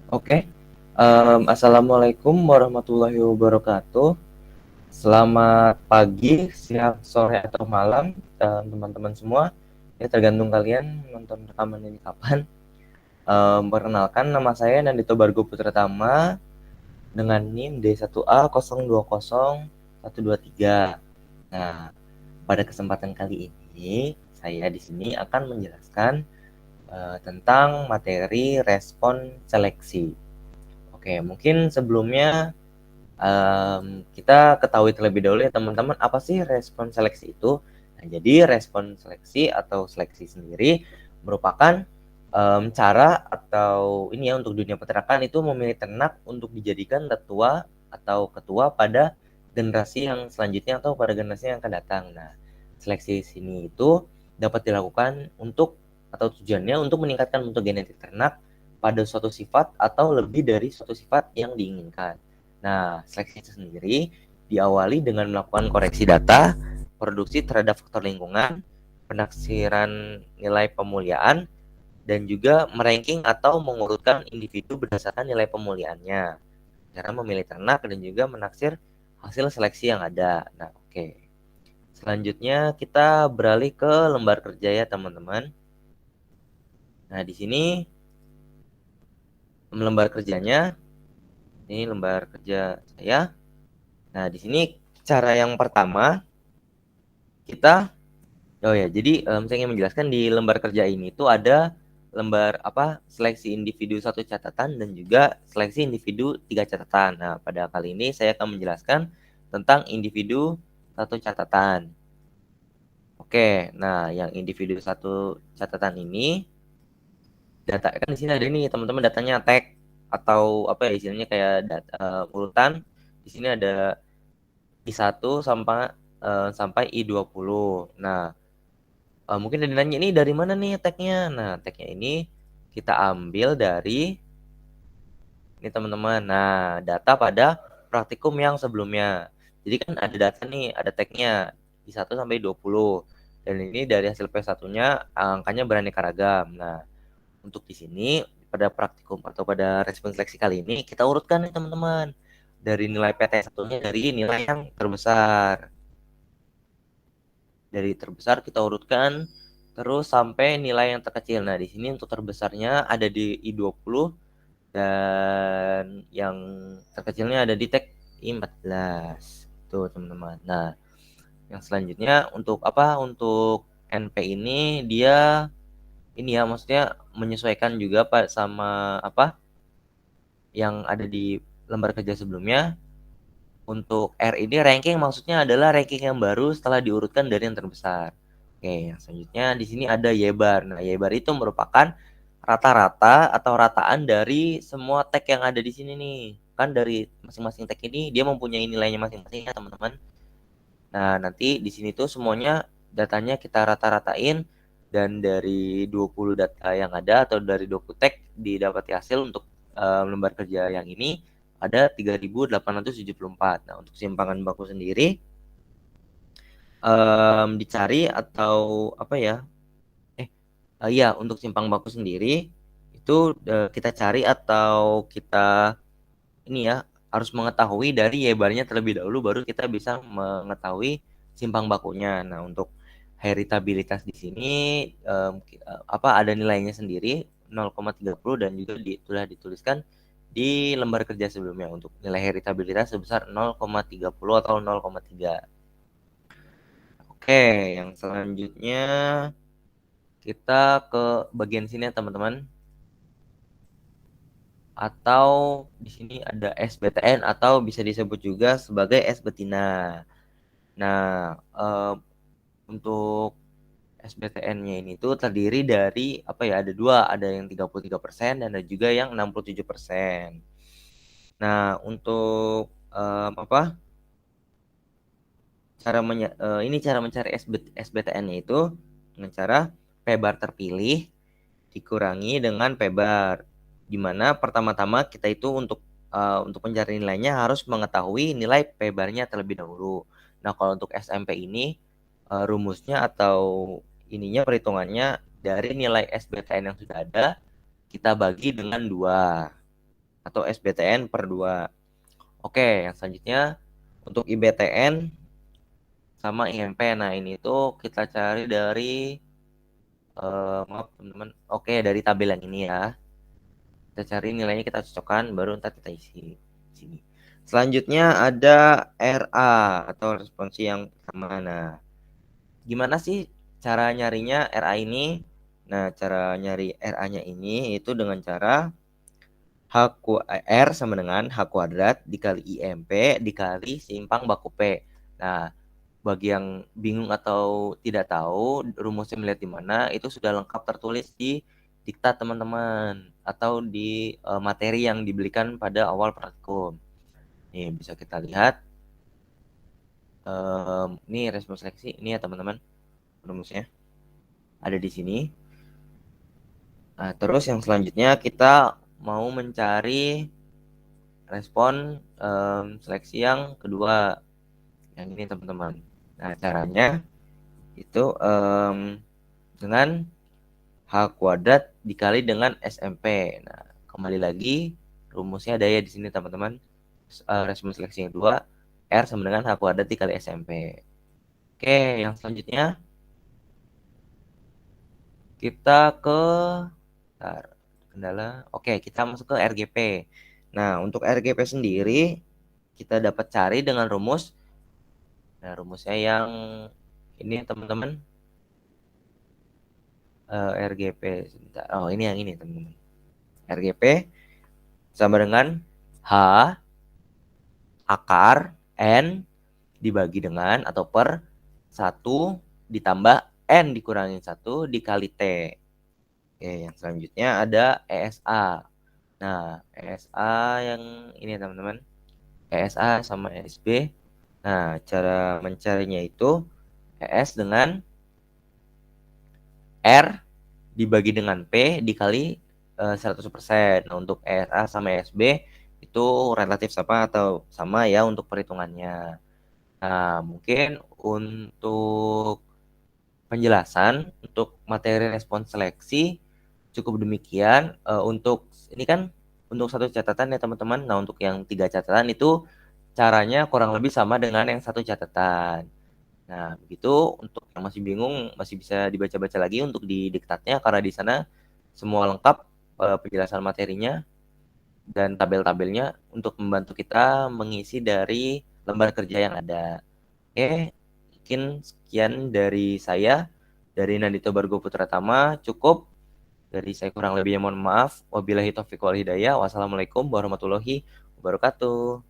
Oke, assalamualaikum warahmatullahi wabarakatuh. Selamat pagi, siang, sore atau malam, teman-teman semua. Ya tergantung kalian nonton rekaman ini kapan. Perkenalkan nama saya Nandito Bargo Putratama dengan NIM D1A020123. Nah, pada kesempatan kali ini saya di sini akan menjelaskan tentang materi respon seleksi. Oke, mungkin sebelumnya kita ketahui terlebih dahulu ya teman-teman, apa sih respon seleksi itu? Nah, jadi respon seleksi atau seleksi sendiri merupakan cara atau ini ya untuk dunia peternakan itu memilih ternak untuk dijadikan tetua atau ketua pada generasi yang selanjutnya atau pada generasi yang akan datang. Nah, seleksi sini itu dapat dilakukan untuk atau tujuannya untuk meningkatkan mutu genetik ternak pada suatu sifat atau lebih dari suatu sifat yang diinginkan. Nah, seleksi itu sendiri diawali dengan melakukan koreksi data, produksi terhadap faktor lingkungan, penaksiran nilai pemuliaan, dan juga meranking atau mengurutkan individu berdasarkan nilai pemuliaannya. Cara memilih ternak dan juga menaksir hasil seleksi yang ada. Nah, oke. Selanjutnya kita beralih ke lembar kerja ya, teman-teman. Nah, di sini lembar kerjanya, ini lembar kerja saya. Nah, di sini cara yang pertama kita jadi saya ingin menjelaskan di lembar kerja ini tuh ada lembar seleksi individu satu catatan dan juga seleksi individu 3 catatan. Nah, pada kali ini saya akan menjelaskan tentang individu satu catatan. Oke, nah yang individu satu catatan ini data kan di sini ada ini teman-teman, datanya tag atau apa ya istilahnya kayak urutan. Di sini ada I1 sampai I20. Nah, mungkin ada nanya ini dari mana nih tagnya? Nah, tagnya ini kita ambil dari ini teman-teman. Nah, data pada praktikum yang sebelumnya. Jadi kan ada data nih, ada tagnya di 1 sampai 20. Dan ini dari hasil P1-nya angkanya beraneka ragam. Nah, untuk di sini pada praktikum atau pada respon seleksi kali ini kita urutkan nih teman-teman. Dari nilai PT1-nya dari nilai yang terbesar. Dari terbesar kita urutkan terus sampai nilai yang terkecil. Nah, di sini untuk terbesarnya ada di I20 dan yang terkecilnya ada di tag I14. Tuh, teman-teman. Nah, yang selanjutnya untuk Untuk NP ini dia ini ya maksudnya menyesuaikan juga Pak sama yang ada di lembar kerja sebelumnya. Untuk R ini ranking maksudnya adalah ranking yang baru setelah diurutkan dari yang terbesar. Oke, yang selanjutnya di sini ada Y-bar. Nah, Y-bar itu merupakan rata-rata atau rataan dari semua tag yang ada di sini nih. Kan dari masing-masing tag ini dia mempunyai nilainya masing-masing ya, teman-teman. Nah, nanti di sini tuh semuanya datanya kita rata-ratain dan dari 20 data yang ada atau dari 20 tag didapati hasil untuk lembar kerja yang ini ada 3.874. Nah, untuk simpangan baku sendiri dicari atau untuk simpang baku sendiri itu kita cari atau kita ini ya harus mengetahui dari Y-barnya terlebih dahulu baru kita bisa mengetahui simpang bakunya. Nah, untuk heritabilitas di sini ada nilainya sendiri 0,30 dan juga sudah dituliskan di lembar kerja sebelumnya untuk nilai heritabilitas sebesar 0,30 atau 0,3. Oke, yang selanjutnya kita ke bagian sini ya teman-teman. Atau di sini ada SBTN atau bisa disebut juga sebagai S betina. Nah, untuk SBTN-nya ini tuh terdiri dari ada dua, ada yang 33% dan ada juga yang 67%. Nah, untuk cara mencari SBTN-nya itu dengan cara P-bar terpilih dikurangi dengan P-bar, di mana pertama-tama kita itu untuk pencarian nilainya harus mengetahui nilai P-barnya terlebih dahulu. Nah, kalau untuk SMP ini rumusnya atau ininya perhitungannya dari nilai SBTN yang sudah ada kita bagi dengan 2. atau SBTN per 2. Oke, yang selanjutnya untuk IBTN sama IMP. Nah, ini tuh kita cari dari maaf teman-teman. Oke, dari tabel yang ini ya. Kita cari nilainya, kita cocokkan, baru ntar kita isi sini. Selanjutnya ada RA atau responsi yang pertama. Nah, gimana sih cara nyarinya RA ini? Nah, cara nyari RA-nya ini itu dengan cara R sama dengan H kuadrat dikali IMP dikali simpang baku P. Nah, bagi yang bingung atau tidak tahu rumusnya melihat di mana, itu sudah lengkap tertulis di diktat teman-teman atau di materi yang diberikan pada awal praktikum. Nih, bisa kita lihat. Ini respon seleksi ini ya teman-teman, rumusnya ada di sini. Nah, terus yang selanjutnya kita mau mencari respon seleksi yang kedua, yang ini teman-teman. Nah, caranya itu dengan H kuadrat dikali dengan SMP. Nah, kembali lagi rumusnya ada ya di sini teman-teman. Respon seleksi yang kedua, R sama dengan H kuadrat dikali SMP. Oke, yang selanjutnya kita ke kendala. Oke, kita masuk ke RGP. Nah, untuk RGP sendiri kita dapat cari dengan rumus. Nah, rumusnya yang ini teman-teman. RGP sebentar. Oh, ini yang ini teman-teman. RGP sama dengan H akar N dibagi dengan atau per 1 ditambah N dikurangi 1 dikali T. Oke, yang selanjutnya ada ESA. Nah, ESA yang ini teman-teman. ESA sama ESB. Nah, cara mencarinya itu ES dengan R dibagi dengan P dikali 100%. Nah, untuk ESA sama ESB itu relatif sama atau sama ya untuk perhitungannya. Nah, mungkin untuk penjelasan untuk materi respons seleksi cukup demikian. Untuk ini kan untuk satu catatan ya teman-teman. Nah, untuk yang 3 catatan itu caranya kurang lebih sama dengan yang satu catatan. Nah, begitu untuk yang masih bingung masih bisa dibaca-baca lagi untuk di diktatnya karena di sana semua lengkap penjelasan materinya dan tabel-tabelnya untuk membantu kita mengisi dari lembar kerja yang ada. Oke, mungkin sekian dari saya, dari Nandito Bargo Putratama, cukup. Dari saya kurang lebihnya mohon maaf. Wabillahi taufiq wal hidayah. Wassalamualaikum warahmatullahi wabarakatuh.